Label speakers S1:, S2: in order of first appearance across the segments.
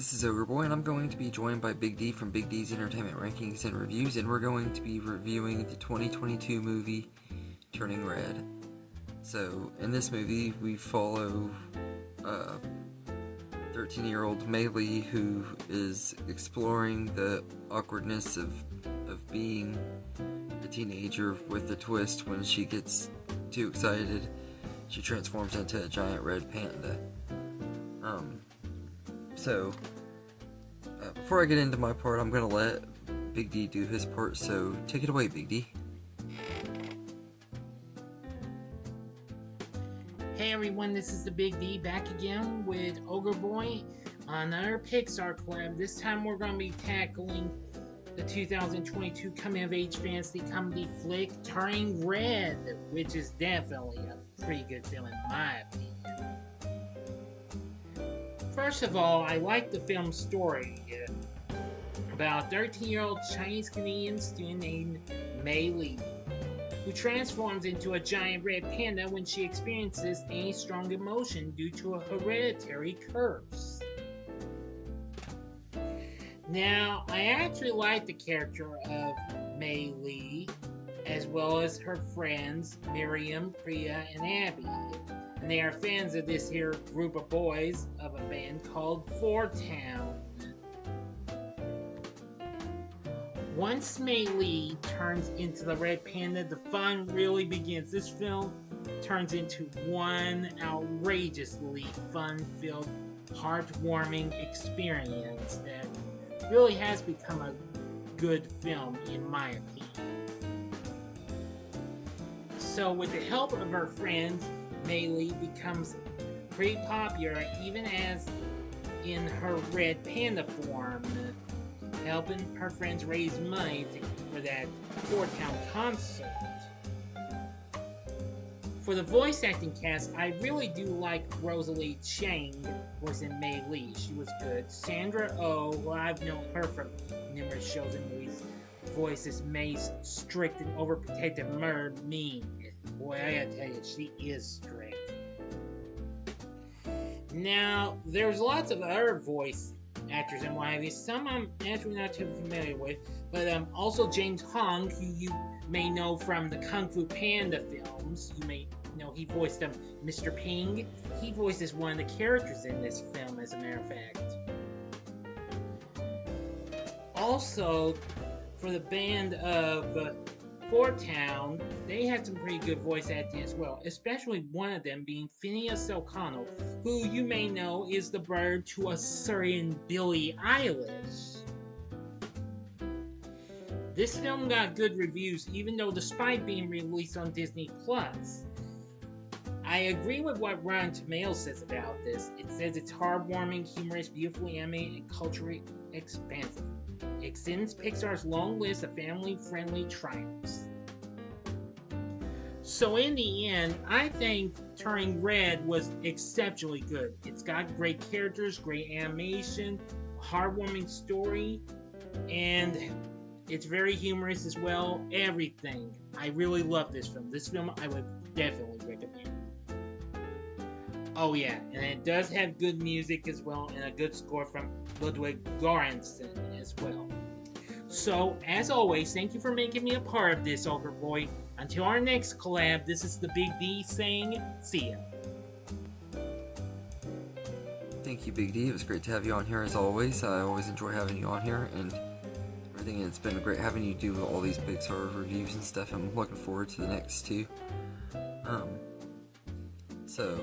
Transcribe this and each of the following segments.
S1: this is Ogre Boy, and I'm going to be joined by Big D from Big D's Entertainment Rankings and Reviews, and we're going to be reviewing the 2022 movie, Turning Red. So, in this movie, we follow 13-year-old Mei Lee, who is exploring the awkwardness of being a teenager with a twist. When she gets too excited, she transforms into a giant red panda. Before I get into my part, I'm gonna let Big D do his part, so take it away, Big D.
S2: Hey everyone, this is the Big D back again with Ogre Boy on another Pixar collab. This time we're going to be tackling the 2022 coming-of-age fantasy comedy flick Turning Red, which is definitely a pretty good film in my opinion. First of all, I like the film's story about a 13-year-old Chinese-Canadian student named Mei Lee, who transforms into a giant red panda when she experiences any strong emotion due to a hereditary curse. Now, I actually like the character of Mei Lee, as well as her friends Miriam, Priya, and Abby. And they are fans of this here group of boys of a band called Four Town. Once Mei Lee turns into the red panda, the fun really begins. This film turns into one outrageously fun-filled, heartwarming experience that really has become a good film in my opinion. So with the help of her friends, Mei Lee becomes pretty popular even as in her red panda form, helping her friends raise money for that Four Town concert. For the voice acting cast, I really do like Rosalie Chang voicing Mei Lee. She was good. Sandra Oh, well, I've known her from numerous shows and movies, voices May's strict and overprotective mother, Ming. Boy, I gotta tell you, she is strict. Now, there's lots of other voice actors and what have you. Some I'm actually not too familiar with, but also James Hong, who you may know from the Kung Fu Panda films. You may know he voiced Mr. Ping. He voices one of the characters in this film, as a matter of fact. Also, for the band of Four Town, they had some pretty good voice acting as well, especially one of them being Phineas O'Connell, who you may know is the brother to a certain Billie Eilish. This film got good reviews, even though despite being released on Disney+. I agree with what Rotten Tomatoes says about this. It says it's heartwarming, humorous, beautifully animated, and culturally expansive. It extends Pixar's long list of family-friendly triumphs. So in the end, I think Turning Red was exceptionally good. It's got great characters, great animation, heartwarming story, and it's very humorous as well. Everything. I really love this film. This film I would definitely recommend. Oh yeah, and it does have good music as well, and a good score from Ludwig Göransson as well. So, as always, thank you for making me a part of this, Ogre Boy. Until our next collab, this is the Big D saying, see ya.
S1: Thank you, Big D. It was great to have you on here as always. I always enjoy having you on here, and everything. It's been great having you do all these Pixar reviews and stuff. I'm looking forward to the next two. So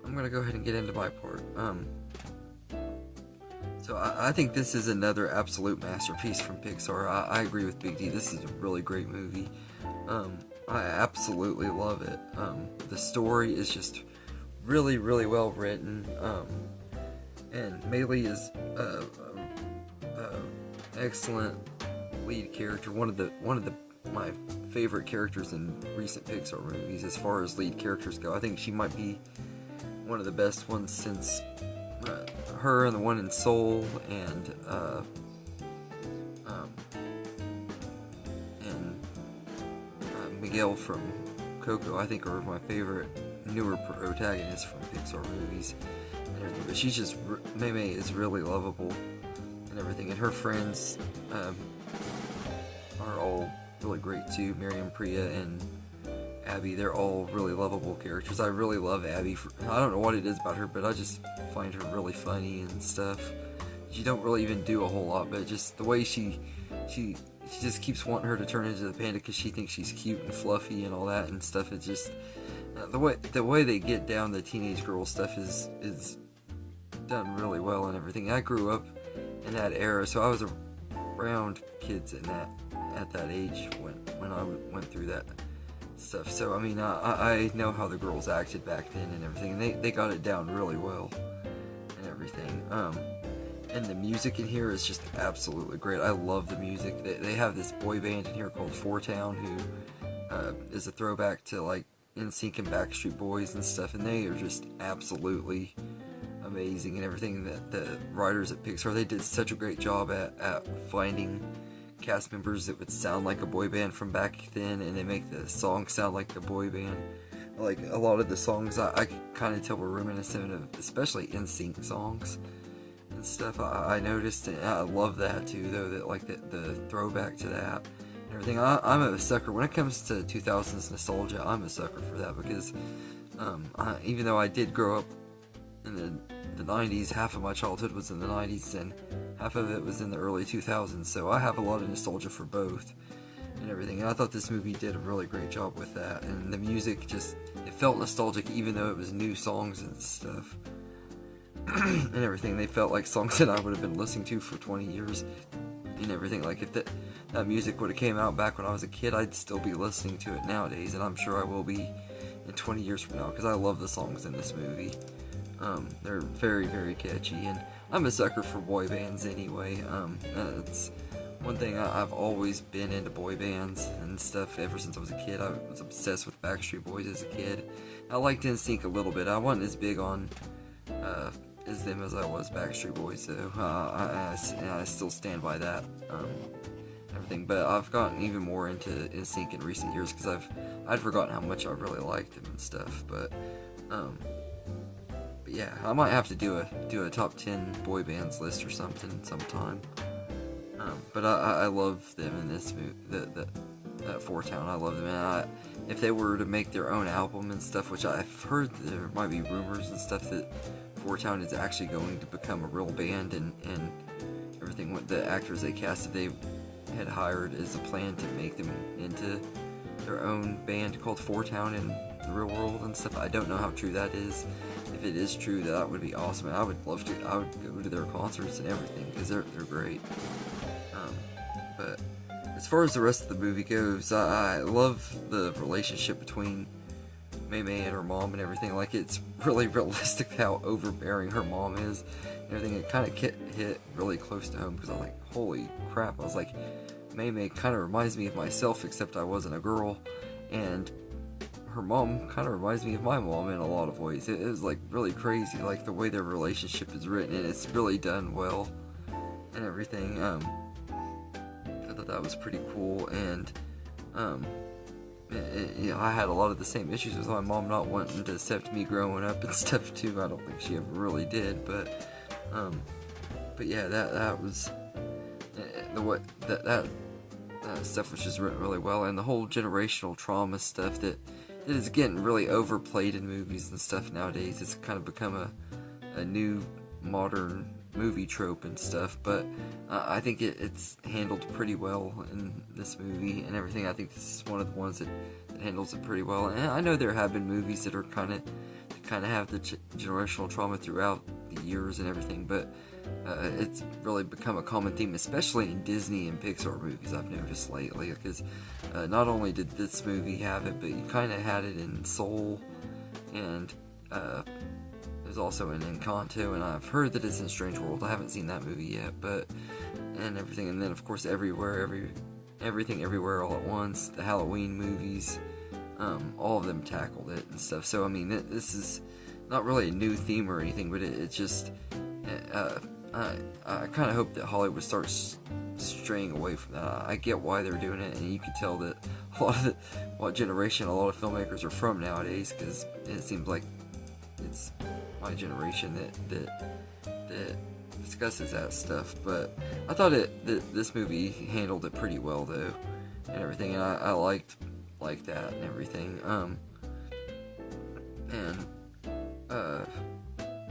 S1: I'm gonna go ahead and get into my part. So I think this is another absolute masterpiece from Pixar. I agree with Big D. This is a really great movie. I absolutely love it. The story is just really, really well written. And Mei Lee is excellent lead character. One of my favorite characters in recent Pixar movies as far as lead characters go. I think she might be one of the best ones since her and the one in Soul and Miguel from Coco, I think, are my favorite newer protagonists from Pixar movies. But she's just Mei Mei is really lovable and everything, and her friends are all really great too. Miriam, Priya, and Abby, they're all really lovable characters. I really love Abby. I don't know what it is about her, but I just find her really funny and stuff. She don't really even do a whole lot, but just the way she just keeps wanting her to turn into the panda because she thinks she's cute and fluffy and all that and stuff. It's just the way they get down the teenage girl stuff is done really well and everything. I grew up in that era, so I was around kids at that age when I went through that stuff. So I mean, I know how the girls acted back then and everything. And they got it down really well and everything. And the music in here is just absolutely great. I love the music. They have this boy band in here called Four Town, who is a throwback to like NSYNC and Backstreet Boys and stuff, and they are just absolutely amazing and everything. That the writers at Pixar, they did such a great job at finding cast members that would sound like a boy band from back then, and they make the song sound like a boy band. Like a lot of the songs, I kind of tell were reminiscent of, especially NSYNC songs and stuff. I noticed, and I love that too, though, that like the throwback to that and everything. I'm a sucker when it comes to 2000s nostalgia. I'm a sucker for that because even though I did grow up in the 90s, half of my childhood was in the 90s and half of it was in the early 2000s, so I have a lot of nostalgia for both and everything. And I thought this movie did a really great job with that, and the music just, it felt nostalgic even though it was new songs and stuff. And everything. They felt like songs that I would have been listening to for 20 years and everything. Like if that music would have came out back when I was a kid, I'd still be listening to it nowadays, and I'm sure I will be in 20 years from now because I love the songs in this movie. They're very, very catchy, and I'm a sucker for boy bands anyway. It's one thing. I've always been into boy bands and stuff ever since I was a kid. I was obsessed with Backstreet Boys as a kid. I liked NSYNC a little bit. I wasn't as big on as them as I was Backstreet Boys, so I still stand by that everything. But I've gotten even more into NSYNC in recent years because I'd forgotten how much I really liked them and stuff. But yeah, I might have to do a top 10 boy bands list or something sometime. But I love them in this movie. That Four Town, I love them. And if they were to make their own album and stuff, which I've heard there might be rumors and stuff that Four Town is actually going to become a real band, and everything. What the actors they casted, they had hired as a plan to make them into their own band called Four Town in the real world and stuff. I don't know how true that is. If it is true, that would be awesome, and I would love to. I would go to their concerts and everything because they're great. But as far as the rest of the movie goes, I love the relationship between Mei Mei and her mom and everything. Like, it's really realistic how overbearing her mom is and everything. It kind of hit really close to home because I was like, holy crap. I was like, Mei Mei kind of reminds me of myself, except I wasn't a girl, and her mom kind of reminds me of my mom in a lot of ways. It was like really crazy, like the way their relationship is written, and it's really done well and everything. I thought that was pretty cool, and I had a lot of the same issues with my mom not wanting to accept me growing up and stuff too. I don't think she ever really did, but yeah, that was that stuff was just written really well, and the whole generational trauma stuff that is getting really overplayed in movies and stuff nowadays. It's kind of become a new modern movie trope and stuff, but I think it's handled pretty well in this movie and everything. I think this is one of the ones that handles it pretty well. And I know there have been movies that are kind of have the generational trauma throughout the years and everything, but it's really become a common theme, especially in Disney and Pixar movies, I've noticed lately, because not only did this movie have it, but you kind of had it in Soul, and there's also in Encanto, and I've heard that it's in Strange World. I haven't seen that movie yet, but and everything, and then of course Everything Everywhere All at Once, the Halloween movies, all of them tackled it and stuff. So I mean, this is not really a new theme or anything, but it's just I kind of hope that Hollywood starts straying away from that. I get why they're doing it, and you can tell that a lot of what generation a lot of filmmakers are from nowadays, because it seems like it's my generation that that discusses that stuff, but I thought this movie handled it pretty well though, and everything, and I liked that and everything.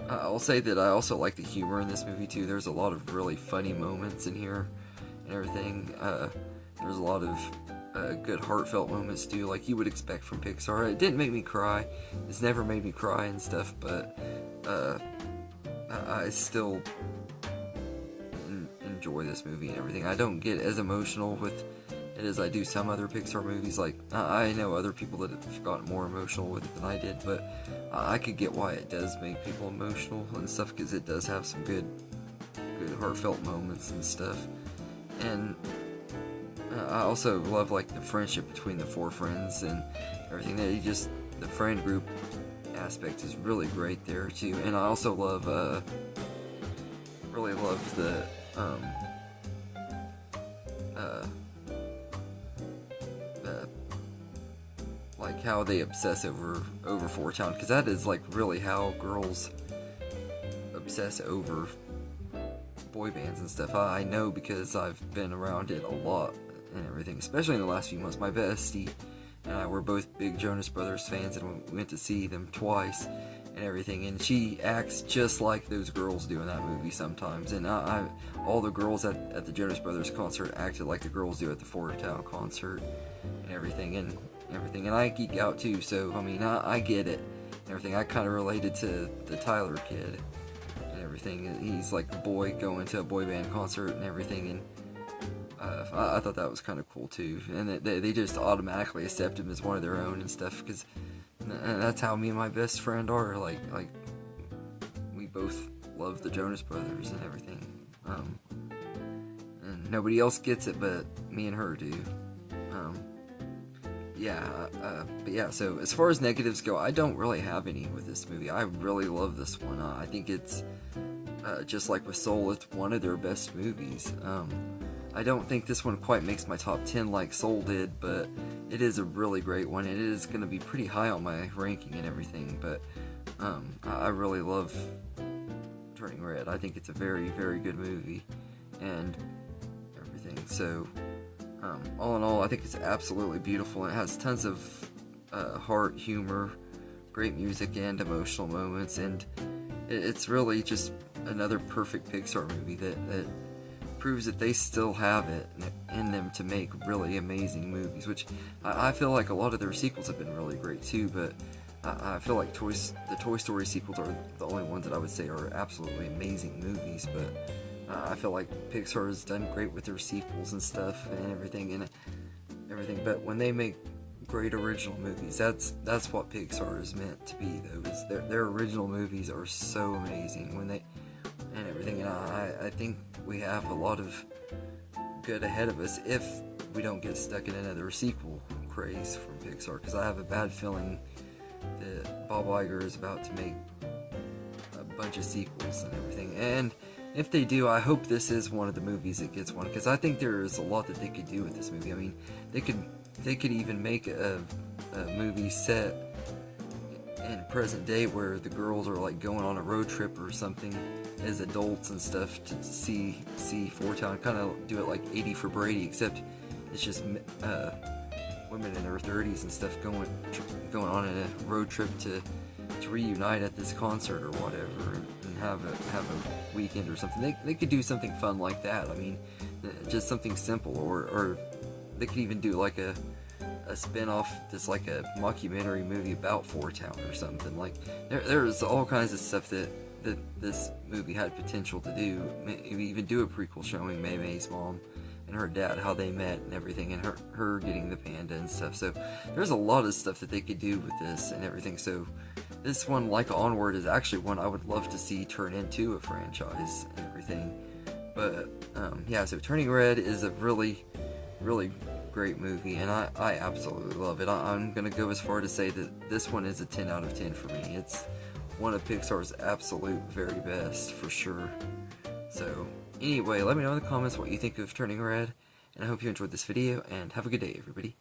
S1: I'll say that I also like the humor in this movie too. There's a lot of really funny moments in here and everything. There's a lot of good heartfelt moments too, like you would expect from Pixar. It didn't make me cry. It's never made me cry and stuff, but I still enjoy this movie and everything. I don't get as emotional with it as I do some other Pixar movies. Like, I know other people that have gotten more emotional with it than I did, but I could get why it does make people emotional and stuff, because it does have some good heartfelt moments and stuff. And I also love like the friendship between the four friends and everything. The friend group aspect is really great there too. And I also really love the like how they obsess over 4-Town, because that is like really how girls obsess over boy bands and stuff. I know because I've been around it a lot and everything, especially in the last few months. My bestie and I were both big Jonas Brothers fans, and we went to see them twice and everything, and she acts just like those girls do in that movie sometimes. And all the girls at the Jonas Brothers concert acted like the girls do at the 4-Town concert and everything, and I geek out too, so I mean, I get it and everything. I kind of related to the Tyler kid and everything. He's like a boy going to a boy band concert and everything, and I thought that was kind of cool too. And they just automatically accept him as one of their own and stuff, because that's how me and my best friend are. Like we both love the Jonas Brothers and everything, and nobody else gets it but me and her do. But yeah, so as far as negatives go, I don't really have any with this movie. I really love this one. I think it's, just like with Soul, it's one of their best movies. I don't think this one quite makes my top 10 like Soul did, but it is a really great one. It is going to be pretty high on my ranking and everything, but I really love Turning Red. I think it's a very, very good movie and everything. So all in all, I think it's absolutely beautiful. It has tons of heart, humor, great music, and emotional moments, and it's really just another perfect Pixar movie that proves that they still have it in them to make really amazing movies, which I feel like a lot of their sequels have been really great too, but I feel like the Toy Story sequels are the only ones that I would say are absolutely amazing movies, but I feel like Pixar has done great with their sequels and stuff and everything, but when they make great original movies, that's what Pixar is meant to be, though, is their original movies are so amazing when they and everything, and I think we have a lot of good ahead of us if we don't get stuck in another sequel craze from Pixar, because I have a bad feeling that Bob Iger is about to make a bunch of sequels and everything, and if they do, I hope this is one of the movies that gets one, because I think there is a lot that they could do with this movie. I mean, they could even make a movie set in present day where the girls are like going on a road trip or something as adults and stuff to see 4-Town, kind of do it like 80 for Brady, except it's just women in their 30s and stuff going on a road trip to reunite at this concert or whatever, and have a weekend or something. They could do something fun like that. I mean, just something simple, or they could even do like a spin-off that's like a mockumentary movie about 4-Town or something. Like there's all kinds of stuff that this movie had potential to do. Maybe even do a prequel showing Mei Mei's mom and her dad, how they met and everything, and her getting the panda and stuff. So there's a lot of stuff that they could do with this and everything. So this one, like Onward, is actually one I would love to see turn into a franchise and everything. But yeah, so Turning Red is a really, really great movie, and I absolutely love it. I'm gonna go as far to say that this one is a 10 out of 10 for me. It's one of Pixar's absolute very best, for sure. So anyway, let me know in the comments what you think of Turning Red, and I hope you enjoyed this video, and have a good day, everybody.